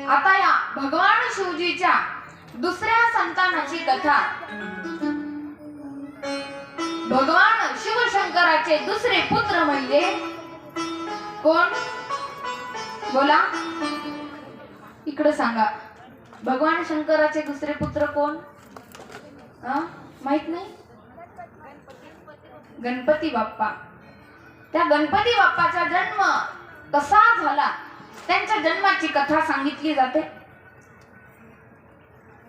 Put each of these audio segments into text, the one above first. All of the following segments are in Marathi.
आता या भगवान शिवजीच्या दुसऱ्या संतानाची कथा। भगवान शिवशंकराचे दुसरे पुत्र म्हणजे कोण? बोला, इकडे सांगा। भगवान शंकराचे दुसरे पुत्र कोण? माहित नाही? गणपती बाप्पा। त्या गणपती बाप्पाचा जन्म कसा झाला, त्यांच्या जन्माची कथा सांगितली जाते।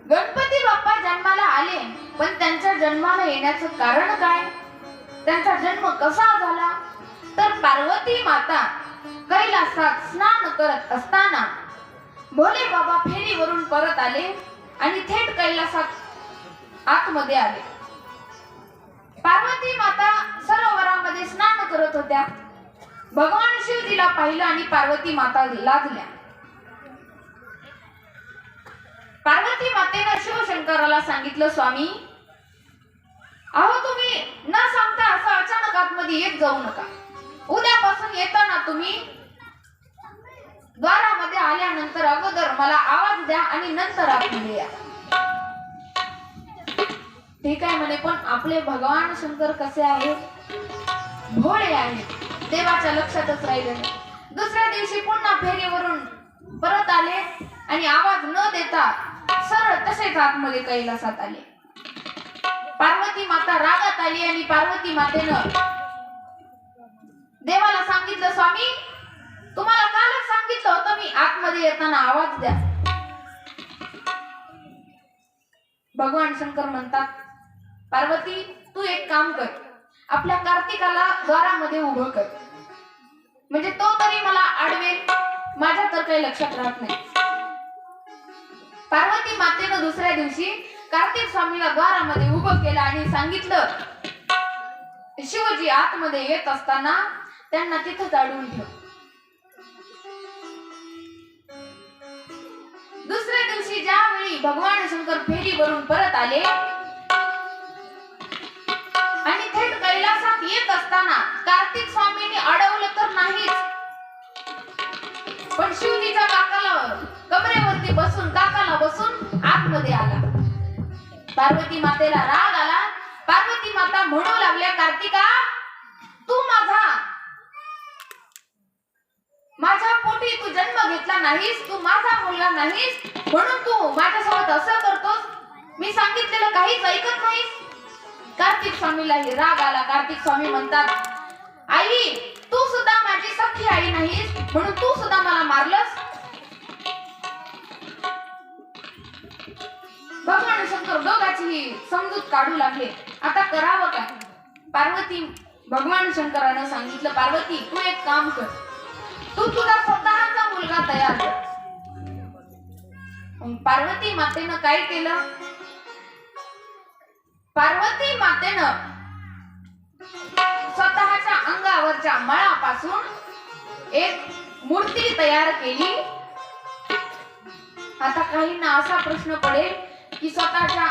गणपती बाप्पा जन्माला आले, पण त्यांच्या जन्माला येण्याचं कारण काय, त्यांचा जन्म कसा झाला? तर पार्वती माता कैलासात स्नान करत असताना भोले बाबा फेरीवरून परत आले आणि थेट कैलासात आतमध्ये आले। पार्वती माता सरोवरामध्ये स्नान करत होत्या। भगवान शिवजीला पाहिलं आणि पार्वती माता लाजल्या। पार्वती मातेने शिवशंकराला सांगितलं, स्वामी, अहो तुम्ही न सांगता असं अचानक आतमध्ये येत जाऊ नका। उद्यापासून येताना तुम्ही द्वारामध्ये आल्यानंतर अगोदर मला आवाज द्या आणि नंतर आतमध्ये या। ठीक आहे म्हणे, पण आपले भगवान शंकर कसे आहेत? भोळे आहेत, देवाच्या लक्षातच राहिले नाही। दुसऱ्या दिवशी पुन्हा फेरीवरून परत आले आणि आवाज न देता सरळ तसेच आतमध्ये कैलासात आले। पार्वती माता रागात आली आणि पार्वती मातेनं देवाला सांगितलं, स्वामी, तुम्हाला कालच सांगितलं होतं मी आतमध्ये येताना आवाज द्या। भगवान शंकर म्हणतात, पार्वती, तू एक काम कर, आपल्या कार्तिकाला द्वारामध्ये उभं कर, म्हणजे तो तरी मला आडवेल, माझ्या तर काही लक्षात राहत नाही। पार्वती मातेनं दुसऱ्या दिवशी कार्तिक स्वामीला द्वारामध्ये उभं केलं आणि सांगितलं, शिवजी आतमध्ये येत असताना त्यांना तिथंच अडवून ठेव। दुसऱ्या दिवशी ज्यावेळी भगवान शंकर फेरीवरून परत आले आणि थेट कैलासात येत असताना कार्तिक स्वामींनी अडवलं तर नाहीच, पण शिवजीच्या काकाला कमरेवरती बसून काकाला बसून आतमध्ये आला। पार्वती मातेला राग आला। पार्वती माता म्हणू लागल्या, कार्तिका, तू माझ्या पोटी तू जन्म घेतला नाहीस, तू माझा मुलगा नाहीस, म्हणून तू माझ्यासोबत असं करतोस, मी सांगितलेलं काहीच ऐकत नाहीस। कार्तिक स्वामीला राग आला। कार्तिक स्वामी म्हणतात, आई, तू सुद्धा माझी सख्खी आई नाहीस, म्हणून तू सुद्धा मला मारलंस। भगवान शंकर दोघांची समजूत काढू लागले, आता करावं काय? पार्वती भगवान शंकरानं सांगितलं, पार्वती, तू एक काम कर, तू तुझा स्वतःचा मुलगा तयार कर। पार्वती मातेनं काय केलं? पार्वती मातेनं स्वतःच्या अंगावरच्या मळापासून एक मूर्ती तयार केली। आता काहींना असा प्रश्न पडेल की स्वतःच्या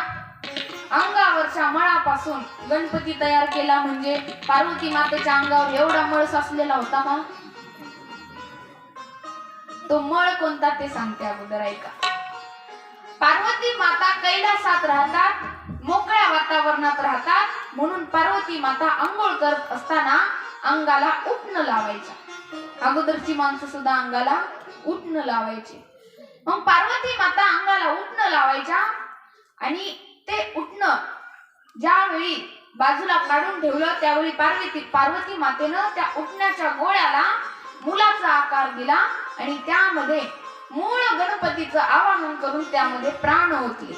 अंगावरच्या मळापासून गणपती तयार केला म्हणजे पार्वती मातेच्या अंगावर एवढा मळ साचलेला होता का? तो मळ कोणता ते सांगते अगोदर, ऐका। पार्वती माता कैलासात राहतात, मोकळ्या वातावरणात राहतात, म्हणून पार्वती माता अंघोळ करत असताना अंगाला उटणं लावायच्या। अगोदरची माणसं सुद्धा अंगाला उटणं लावायचे। मग पार्वती माता अंगाला उटणं लावायच्या आणि ते उटणं ज्यावेळी बाजूला काढून ठेवलं त्यावेळी पार्वती मातेनं त्या उटण्याच्या गोळ्याला मुलाचा आकार दिला आणि त्यामध्ये मूळ गणपतीचं आवाहन करून त्यामध्ये प्राण ओतले।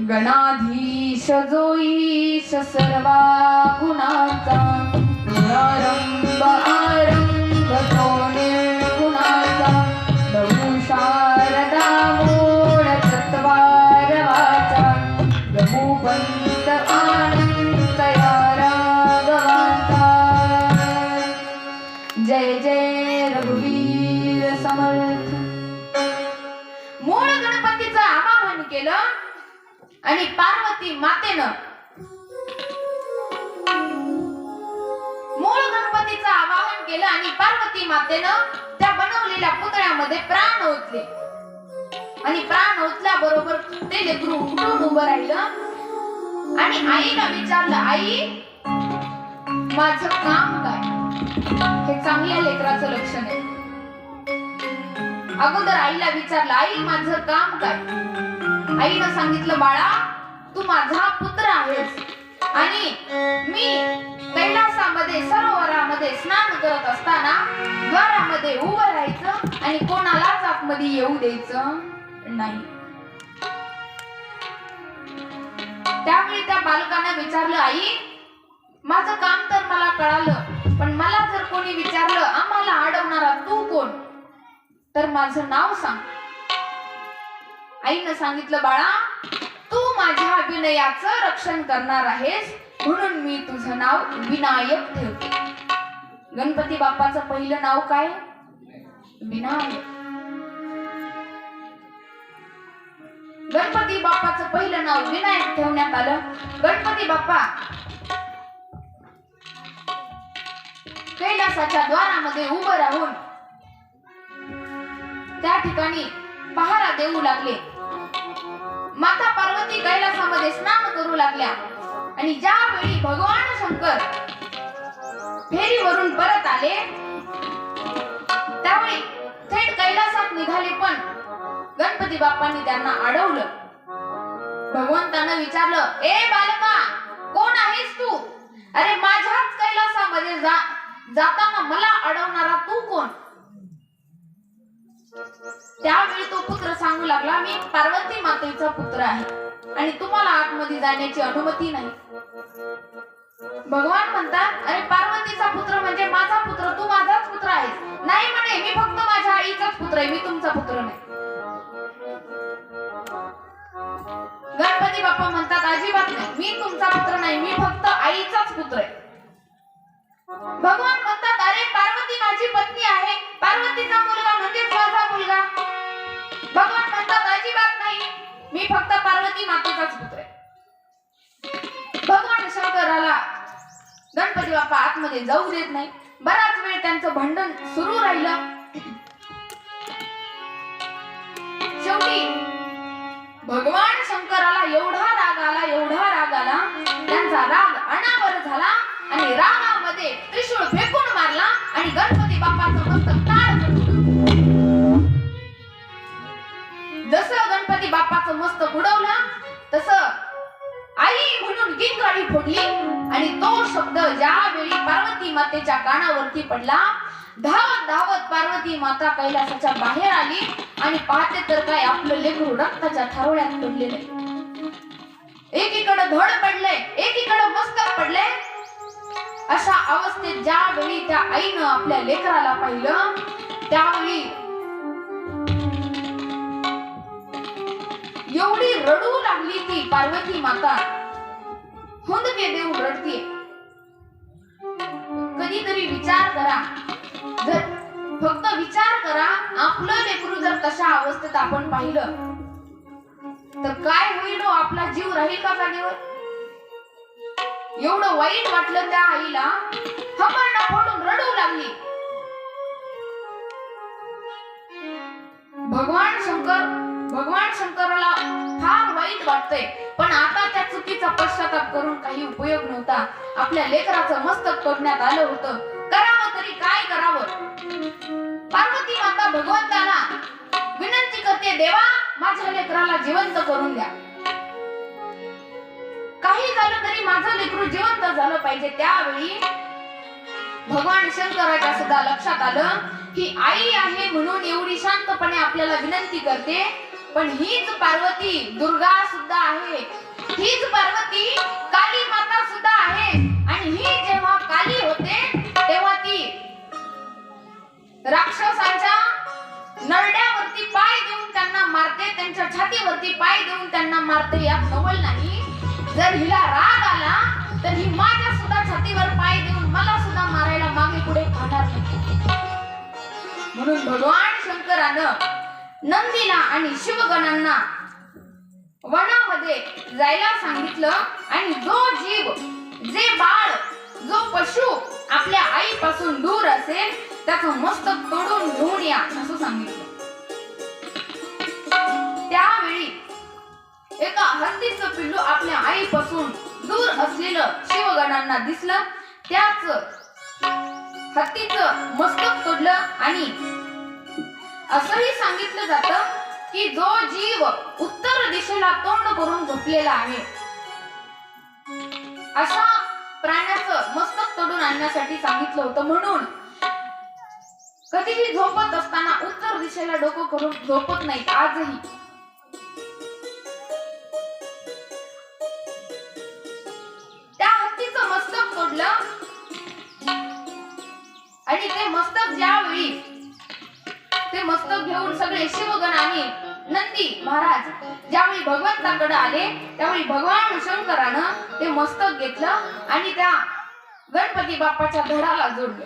गणाधीश जो ईश सर्वा गुणाचा, गुणारंभ आरंभ तो निर्गुणाचा, नमो शारदा मूळ चत्वार वाचा, नमो पंत आनंद या राघवाचा। जय जय रघुवीर समर्थ। मूळ गणपतीचं आवाहन केलं आणि पार्वती मातेनं मूळ गणपतीचा आवाहन केलं आणि पार्वती मातेनं त्या बनवलेल्या पुतळ्यामध्ये प्राण ओतले आणि प्राण ओतल्याबरोबर ते लेकरू उठून उभं राहिलं आणि आईला विचारलं, आई माझं काम काय? हे चांगल्या लेकराचं लक्षण आहे. अगोदर आईला विचारलं, आई माझं काम काय? आईनं सांगितलं, बाळा तू माझा पुत्र आहेस आणि मी कैलासामध्ये सरोवरामध्ये स्नान करत असताना द्वारामध्ये उभं राहायचं आणि कोणालाच आतमध्ये येऊ द्यायचं नाही. त्यावेळी त्या बालकानं विचारलं, आई माझं काम तर मला कळालं, पण मला जर कोणी विचारलं आम्हाला अडवणारा तू कोण, तर माझं नाव सांग. आईनं सांगितलं, बाळा तू माझ्या विनयाचं रक्षण करणार आहेस म्हणून मी तुझं नाव विनायक ठेवते. गणपती बाप्पाचं पहिलं नाव काय? विनायक. गणपती बाप्पाचं पहिलं नाव विनायक ठेवण्यात आलं. गणपती बाप्पा कैलासाच्या द्वारामध्ये उभं राहून त्या ठिकाणी पहारा देऊ लागले. माता पार्वती कैलासामध्ये स्नान करू लागल्या आणि ज्यावेळी भगवान शंकर फेरीवरून परत आले त्यावेळी थेट कैलासात निघाले, पण गणपती बाप्पांनी त्यांना अडवलं. भगवंतानं विचारलं, ए बालका कोण आहेस तू? अरे माझ्याच कैलासामध्ये जाताना मला अडवणारा तू कोण? त्यावेळी तो पुत्र सांगू लागला, मी पार्वती मातेचा पुत्र आहे आणि तुम्हाला आतमध्ये जाण्याची अनुमती नाही. भगवान म्हणतात, अरे पार्वतीचा पुत्र म्हणजे माझा पुत्र, तू माझाच पुत्र आहेस. नाही म्हणे, मी फक्त माझ्या आईचाच पुत्र आहे, मी तुमचा पुत्र नाही. गणपती बाप्पा म्हणतात, अजिबात नाही, मी तुमचा पुत्र नाही, मी फक्त आईचाच पुत्र आहे. भगवान म्हणतात, अरे पार्वती माझी पत्नी आहे, पार्वतीचा मुलगा म्हणजे माझा मुलगा. भगवान म्हणतात, अजिबात नाही, मी फक्त पार्वती मातेचाच पुत्र आहे. भगवान शंकराला गणपती बाप्पा आतमध्ये जाऊ देत नाही. बराच वेळ त्यांचं भांडण सुरू राहिलं. शेवटी भगवान शंकराला एवढा राग आला, त्यांचा राग अनावर झाला आणि रागामध्ये त्रिशूळ फेकून मारला आणि गणपती बाप्पाचं मस्तक टाळ करून जसं गणपती बाप्पाचं मस्तक उडवलं तसं आई म्हणून किंकाळी फोडली आणि तो शब्द ज्यावेळी पार्वती मातेच्या कानावरती पडला, धावत धावत पार्वती माता कैलासाच्या बाहेर आली आणि पाहते तर काय आपलं लेकरू रक्ताच्या थारोळ्यात पडलेलं आहे. एकीकडे धड पडले, एकीकडे मस्तक पडले. अशा अवस्थेत ज्यावेळी त्या आईनं आपल्या लेकराला पाहिलं त्यावेळी एवढी रडू लागली ती पार्वती माता, हुंदके देऊन रडतीये. कधीतरी विचार करा, जर फक्त विचार करा, आपलं लेकरू जर तशा अवस्थेत आपण पाहिलं तर काय होईल? आपला जीव राहील का जागेवर? एवढं वाईट वाटलं त्या आईला, हंबरडा फोडून रडू लागली. भगवान शंकराला फार वाईट वाटतंय, पण आता त्या चुकीचा पश्चाताप करून काही उपयोग नव्हता. आपल्या लेकराचं मस्तक तोडण्यात आलं होतं, करावं तरी काय करावं? पार्वती माता भगवंताला विनंती करते, देवा माझ्या लेकराला जिवंत करून द्या, काही झालं तरी माझं लेकरू जिवंत झालं पाहिजे. त्यावेळी भगवान शंकराच्या सुद्धा लक्षात आलं ही आई आहे म्हणून एवढी शांतपणे आपल्याला विनंती करते, पण हीच पार्वती दुर्गा सुद्धा आहे, हीच पार्वती काली माता सुद्धा आहे. आणि ही जेव्हा काली होते तेव्हा ती राक्षसांच्या नरड्यावरती पाय देऊन त्यांना मारते, त्यांच्या छातीवरती पाय देऊन त्यांना मारते. यात नवल नाही. जर हिला राग आला तर ही माझ्या सुद्धा छातीवर पाय देऊन मला सुद्धा मारायला मागे पुढे पाहणार नाही. म्हणून भगवान शंकरानं नंदीला आणि शिवगणांना वनामध्ये जायला सांगितलं आणि जो जीव, जे बाळ जो पशु आपल्या आईपासून दूर असेल त्याचं मस्तक तोडून घेऊन या असं सांगितलं. त्यावेळी एका हत्तीचं पिल्लू आपल्या आईपासून दूर असलेलं शिवगणांना दिसलं. त्याच हत्तीचं मस्तक तोडलं आणि असंही सांगितलं जातं की जो जीव उत्तर दिशेला तोंड करून झोपलेला आहे अशा प्राण्याचं मस्तक तोडून आणण्यासाठी सांगितलं होतं. म्हणून कधीही झोपत असताना उत्तर दिशेला डोकं करून झोपत नाहीत आजही. त्या हत्तीचं मस्तक तोडलं आणि ते मस्तक ज्यावेळी ते मस्तक घेऊन सगळे शिवगण आणि नंदी महाराज ज्यावेळी भगवंताकडे आले त्यावेळी भगवान शंकरानं ते मस्तक घेतलं आणि त्या गणपती बाप्पाच्या धडाला जोडलं.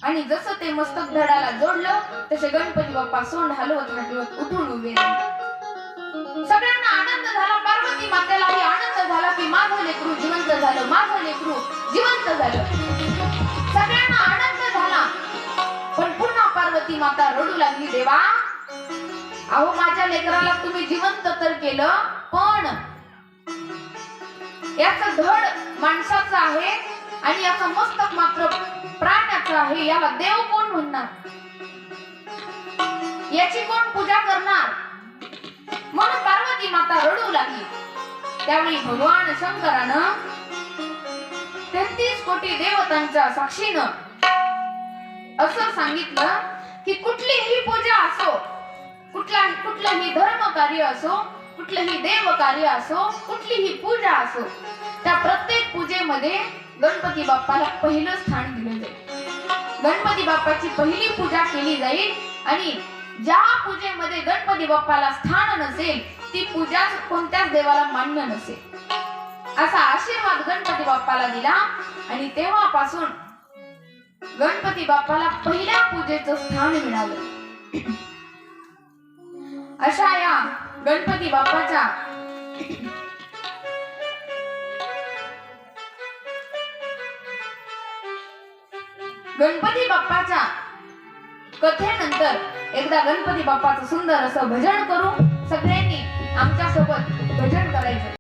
आणि जसं ते मस्तक धडाला जोडलं तसे गणपती बाप्पा सोंड हलवत उठून उभे राहिले. सगळ्यांना आनंद झाला. पार्वती मातेलाही आनंद झाला की माझं लेकरू जिवंत झालं, माझं लेकरू जिवंत झालं. सगळ्यांना आनंद झाला. पण पुन्हा पार्वती माता रडू लागली, देवा अहो माझ्या लेकराला तुम्ही जिवंत तर केलं पण याचं धड माणसाचं आहे आणि याचं मस्तक मात्र प्राण्याचं आहे. याला देव कोण म्हणणार, याची कोण पूजा करणार. म्हणून पार्वती माता रडू लागली. त्यावेळी भगवान शंकरानं 33 कोटी देवतांच्या साक्षीनं असं सांगितलं की कुठलीही पूजा असो, कुठलंही धर्म कार्य असो, कुठलंही देव कार्य असो, कुठलीही पूजा असो, त्या प्रत्येक पूजेमध्ये गणपती बाप्पाला पहिलं स्थान दिलं जाईल. गणपती बाप्पाची पहिली पूजा केली जाईल आणि ज्या पूजेमध्ये गणपती बाप्पाला स्थान नसेल ती पूजा कोणत्याच देवाला मान्य नसेल. असा आशीर्वाद गणपती बाप्पाला दिला आणि तेव्हापासून गणपती बाप्पाला पहिल्या पूजेचं स्थान मिळालं. अशा या गणपती बाप्पाच्या कथेनंतर एकदा गणपती बाप्पाचं सुंदर असं भजन करू. सगळ्यांनी आमच्या सोबत भजन करायचं.